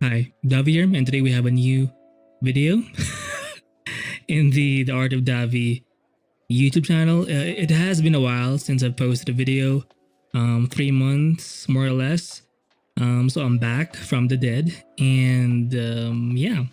Hi, Davi here, and today we have a new video in the Art of Davi YouTube channel. It has been a while since I've posted a video, 3 months more or less. So I'm back from the dead, and yeah.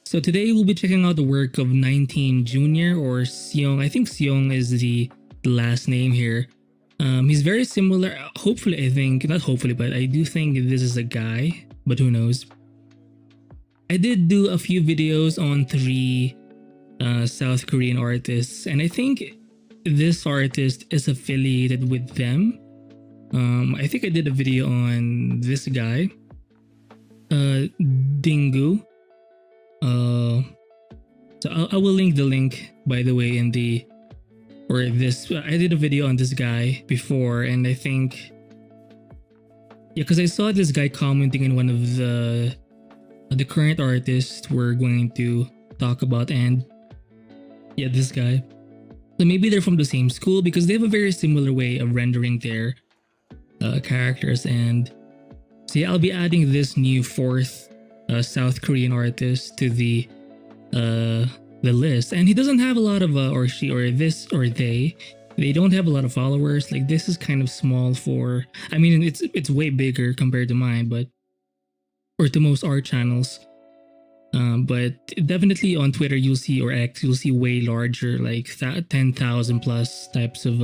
So today we'll be checking out the work of 19 Junior or Seung. I think Seung is the last name here. He's very similar. Hopefully, I think not hopefully, but I do think this is a guy. But who knows? I did do a few videos on 3 South Korean artists, and I think this artist is affiliated with them. I think I did a video on this guy, DDINGU. So I will link the link, by the way, in the I did a video on this guy before, and I think, yeah, because I saw this guy commenting in one of the current artists we're going to talk about, and yeah, this guy. So maybe they're from the same school because they have a very similar way of rendering their characters. And so yeah, I'll be adding this new 4th South Korean artist to the list, and he doesn't have a lot of or she or this or they don't have a lot of followers. Like, this is kind of small for, I mean, it's way bigger compared to mine, but or to most art channels, but definitely on Twitter you'll see, or X, you'll see way larger, like 10,000 plus types of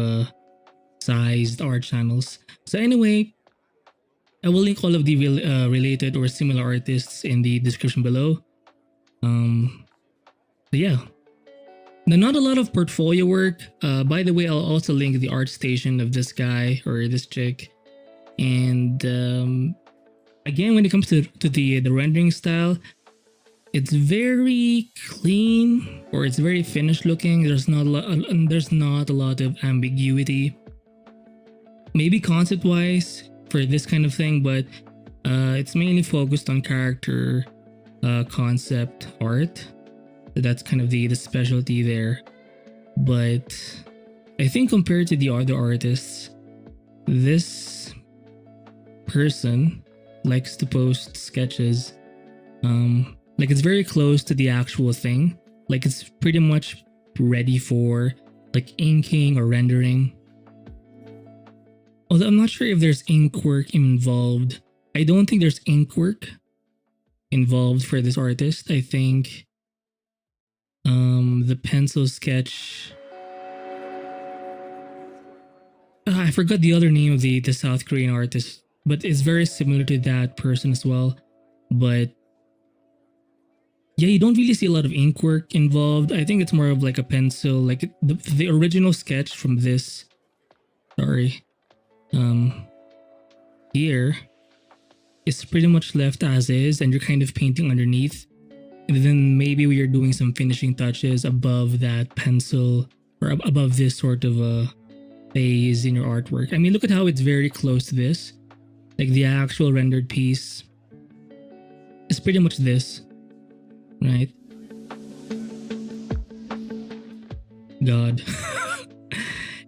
sized art channels. So anyway, I will link all of the related or similar artists in the description below. But yeah, now not a lot of portfolio work. By the way, I'll also link the art station of this guy or this chick. And again, when it comes to the rendering style, it's very clean, or it's very finished looking. There's not a lot of ambiguity. Maybe concept wise for this kind of thing, but it's mainly focused on character concept art. So that's kind of the specialty there. But I think compared to the other artists, this person likes to post sketches, like it's very close to the actual thing. Like, it's pretty much ready for like inking or rendering. Although I'm not sure if there's ink work involved. I don't think there's ink work involved for this artist. I think the pencil sketch, I forgot the other name of the South Korean artist, but it's very similar to that person as well. But yeah, you don't really see a lot of ink work involved. I think it's more of like a pencil, like the original sketch from this, here is pretty much left as is, and you're kind of painting underneath. And then maybe we are doing some finishing touches above that pencil, or above this sort of a phase in your artwork. I mean, look at how it's very close to this. Like, the actual rendered piece is pretty much this, right? God.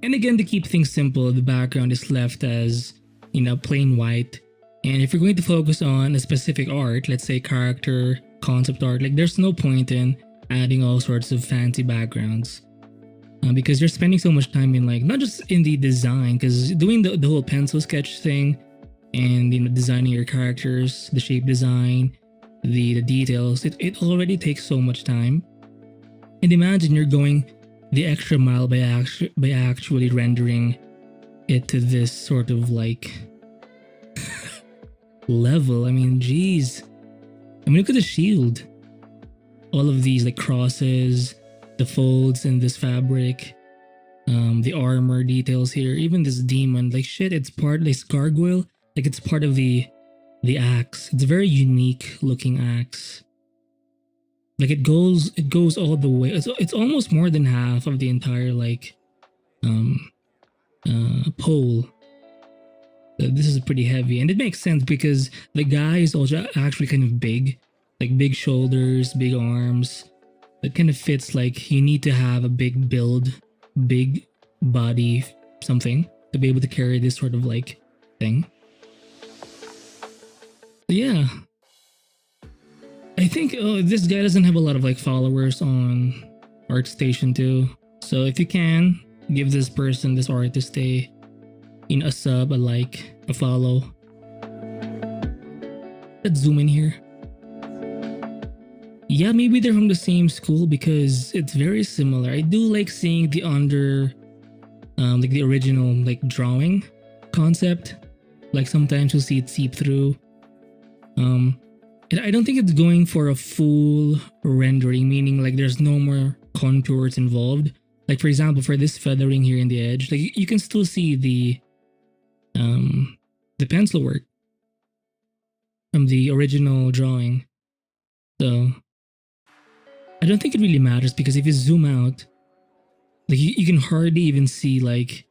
And again, to keep things simple, the background is left as, you know, plain white. And if you're going to focus on a specific art, let's say character, concept art, like, there's no point in adding all sorts of fancy backgrounds, because you're spending so much time in, like, not just in the design, because doing the whole pencil sketch thing and, you know, designing your characters, the shape design, the details, it already takes so much time. And imagine you're going the extra mile by actually rendering it to this sort of like level. I mean, geez. I mean, look at the shield. All of these like crosses, the folds in this fabric, the armor details here, even this demon, like, shit, it's part, this gargoyle, like, it's part of the axe. It's a very unique looking axe. Like, it goes all the way. It's almost more than half of the entire, like, pole. This is pretty heavy, and it makes sense because the guy is also actually kind of big, like big shoulders, big arms. That kind of fits, like, you need to have a big build, big body, something to be able to carry this sort of like thing. Yeah, I think this guy doesn't have a lot of like followers on ArtStation too. So if you can give this person, this artist, a sub, a like, a follow. Let's zoom in here. Yeah, maybe they're from the same school because it's very similar. I do like seeing the like the original like drawing concept. Like sometimes you'll see it seep through. I don't think it's going for a full rendering, meaning like there's no more contours involved. Like for example, for this feathering here in the edge, like you can still see the pencil work from the original drawing. So I don't think it really matters because if you zoom out, like you can hardly even see like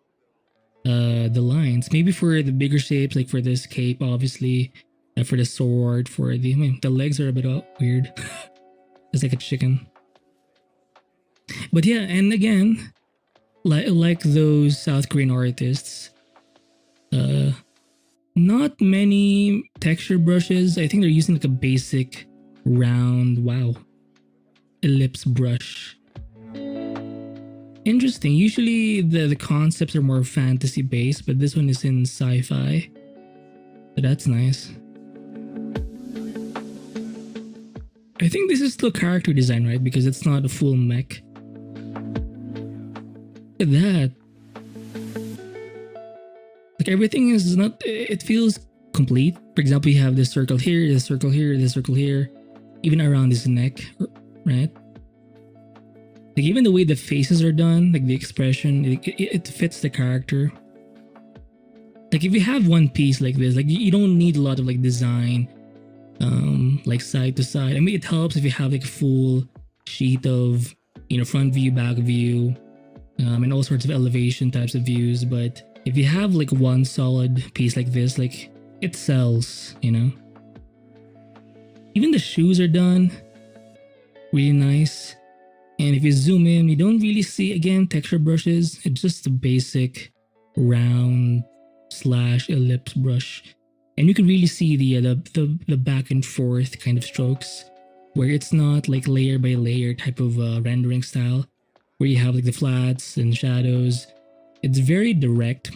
the lines. Maybe for the bigger shapes, like for this cape, obviously, for the sword, for the legs are a bit weird. It's like a chicken. But yeah, and again, like those South Korean artists, not many texture brushes. I think they're using like a basic round, ellipse brush. Interesting. Usually the concepts are more fantasy based, but this one is in sci-fi. So that's nice. I think this is still character design, right? Because it's not a full mech. Look at that. Like everything is not, it feels complete. For example, you have this circle here, this circle here, this circle here, even around his neck, right? Like even the way the faces are done, like the expression, it fits the character. Like if you have one piece like this, like you don't need a lot of like design, like side to side. I mean, it helps if you have like a full sheet of, front view, back view, and all sorts of elevation types of views. But if you have like one solid piece like this, like it sells, Even the shoes are done really nice. And if you zoom in, you don't really see, again, texture brushes. It's just a basic round / ellipse brush. And you can really see the back and forth kind of strokes, where it's not like layer by layer type of rendering style, where you have like the flats and shadows. It's very direct.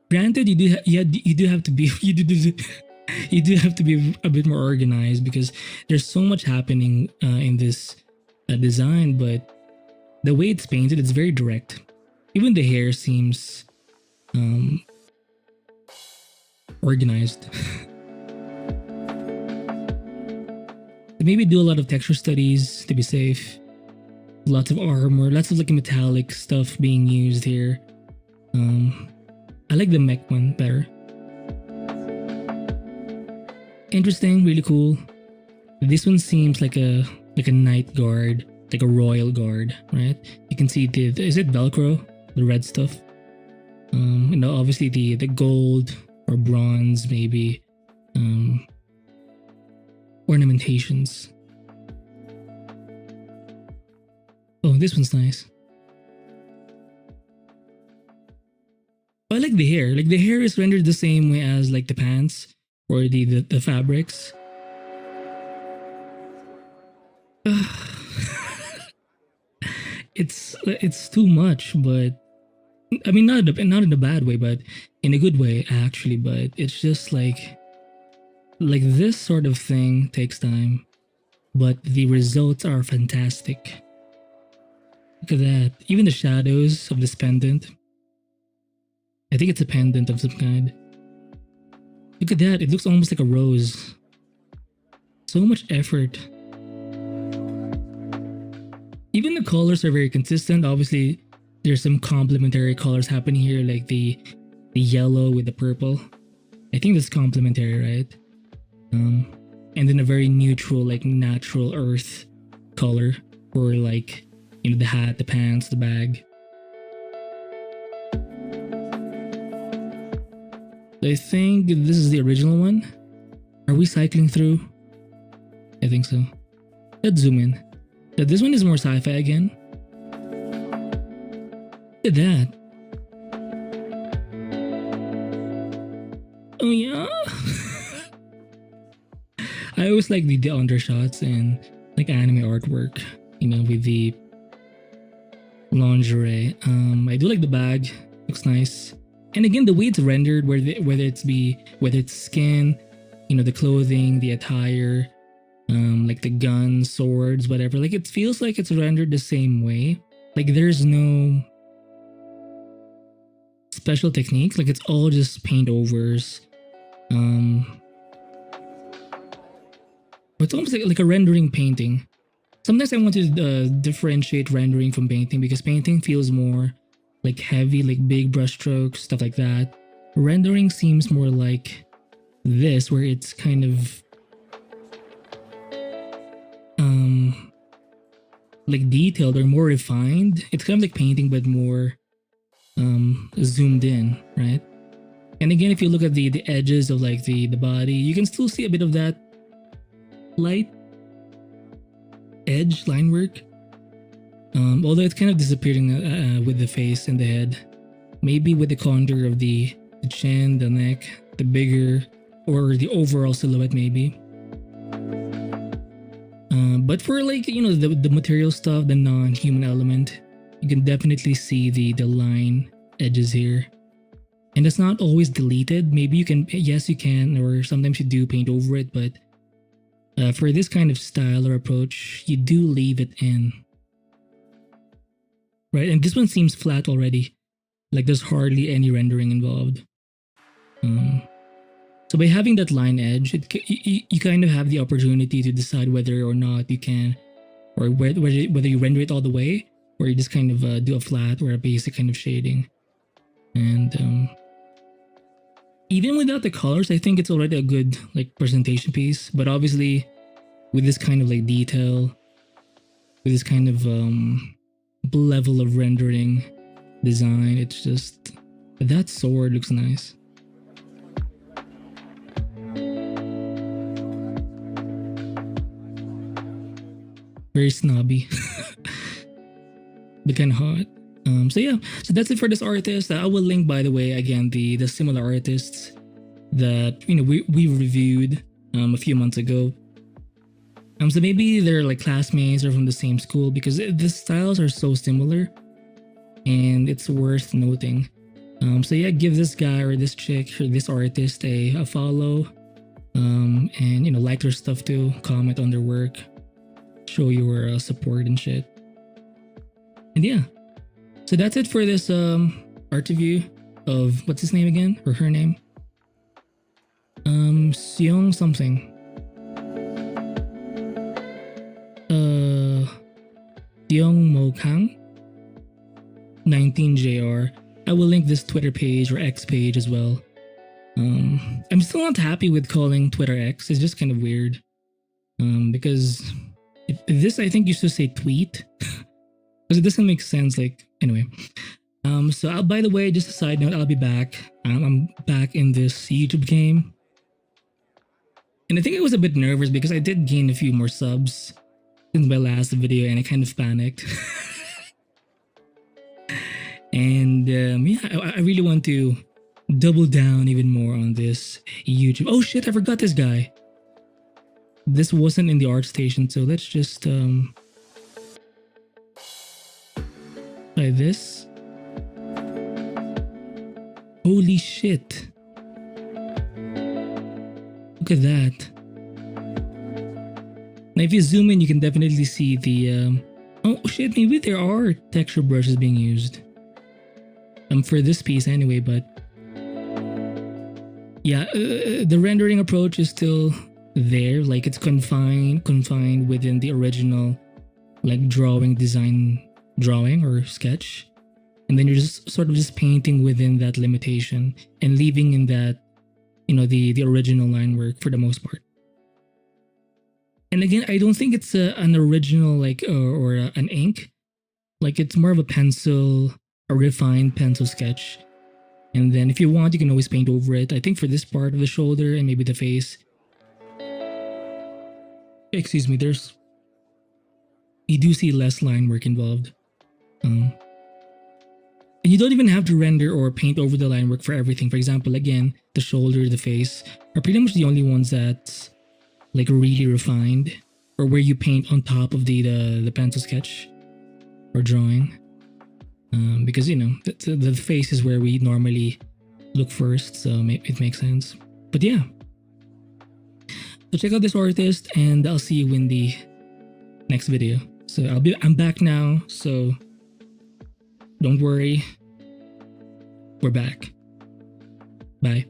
Granted, you do have to be you do have to be a bit more organized because there's so much happening in this design, but the way it's painted, it's very direct. Even the hair seems organized. Maybe do a lot of texture studies to be safe. Lots of armor, lots of like metallic stuff being used here. I like the mech one better. Interesting, really cool. This one seems like a night guard, like a royal guard, right? You can see is it Velcro, the red stuff? Obviously the gold or bronze, maybe ornamentations. Oh, this one's nice. I like the hair. Like the hair is rendered the same way as like the pants or the fabrics. It's too much, but I mean not in a bad way, but in a good way actually. But it's just like this sort of thing takes time, but the results are fantastic. Look at that. Even the shadows of this pendant. I think it's a pendant of some kind. Look at that. It looks almost like a rose. So much effort. Even the colors are very consistent. Obviously, there's some complementary colors happening here, like the yellow with the purple. I think that's complementary, right? And then a very neutral, like natural earth color for like, the hat, the pants, the bag. I think this is the original one. Are we cycling through? I think so. Let's zoom in. This one is more sci-fi again. Look at that. Oh yeah. I always like the undershots and like anime artwork, you know, with the lingerie. I do like the bag, looks nice. And again, the way it's rendered, whether it's skin, you know, the clothing, the attire, like the guns, swords, whatever. Like it feels like it's rendered the same way. Like there's no special techniques. Like it's all just paint overs. But it's almost like a rendering painting. Sometimes I want to differentiate rendering from painting because painting feels more like heavy, like big brush strokes, stuff like that. Rendering seems more like this, where it's kind of like detailed or more refined. It's kind of like painting but more zoomed in, right? And again, if you look at the edges of like the body, you can still see a bit of that light edge line work. Although it's kind of disappearing with the face and the head. Maybe with the contour of the chin, the neck, the bigger, or the overall silhouette maybe. But for like, you know, the material stuff, the non-human element, you can definitely see the line edges here. And it's not always deleted. Maybe you can, yes you can, or sometimes you do paint over it, but for this kind of style or approach, you do leave it in. Right, and this one seems flat already. Like there's hardly any rendering involved. So by having that line edge, you kind of have the opportunity to decide whether or not you can, or whether you render it all the way, or you just kind of do a flat or a basic kind of shading. And even without the colors, I think it's already a good like presentation piece. But obviously, with this kind of like detail, with this kind of level of rendering design, it's just, that sword looks nice. Very snobby, but kind of hot. So yeah, so that's it for this artist. I will link, by the way, again the similar artists that, you know, we reviewed a few months ago. So maybe they're like classmates or from the same school, because the styles are so similar, and it's worth noting. So yeah, give this guy or this chick or this artist a follow, and you know, like their stuff too, comment on their work, show your support and shit. And yeah, so that's it for this art review of, what's his name again, or her name? Seung something. Seungmokang 19JR. I will link this Twitter page or X page as well. I'm still not happy with calling Twitter X. It's just kind of weird. Because this, I think, used to say tweet. Because it doesn't make sense. Like, anyway. So by the way, just a side note, I'll be back. I'm back in this YouTube game. And I think I was a bit nervous because I did gain a few more subs since my last video, and I kind of panicked. And yeah, I really want to double down even more on this YouTube. Oh shit, I forgot this guy. This wasn't in the art station, so let's just try this. Holy shit. Look at that. Now if you zoom in, you can definitely see the oh shit, maybe there are texture brushes being used. For this piece anyway, but yeah, the rendering approach is still there. Like it's confined within the original like drawing or sketch, and then you're just sort of just painting within that limitation and leaving in that, you know, the original line work for the most part. And again, I don't think it's an original like or an ink. Like it's more of a pencil, a refined pencil sketch. And then if you want, you can always paint over it. I think for this part of the shoulder and maybe the face. Excuse me, you do see less line work involved. And you don't even have to render or paint over the line work for everything. For example, again, the shoulder, the face are pretty much the only ones that like really refined, or where you paint on top of the pencil sketch or drawing, because you know the face is where we normally look first, so it makes sense. But yeah, so check out this artist, and I'll see you in the next video. So I'm back now, so don't worry, we're back. Bye.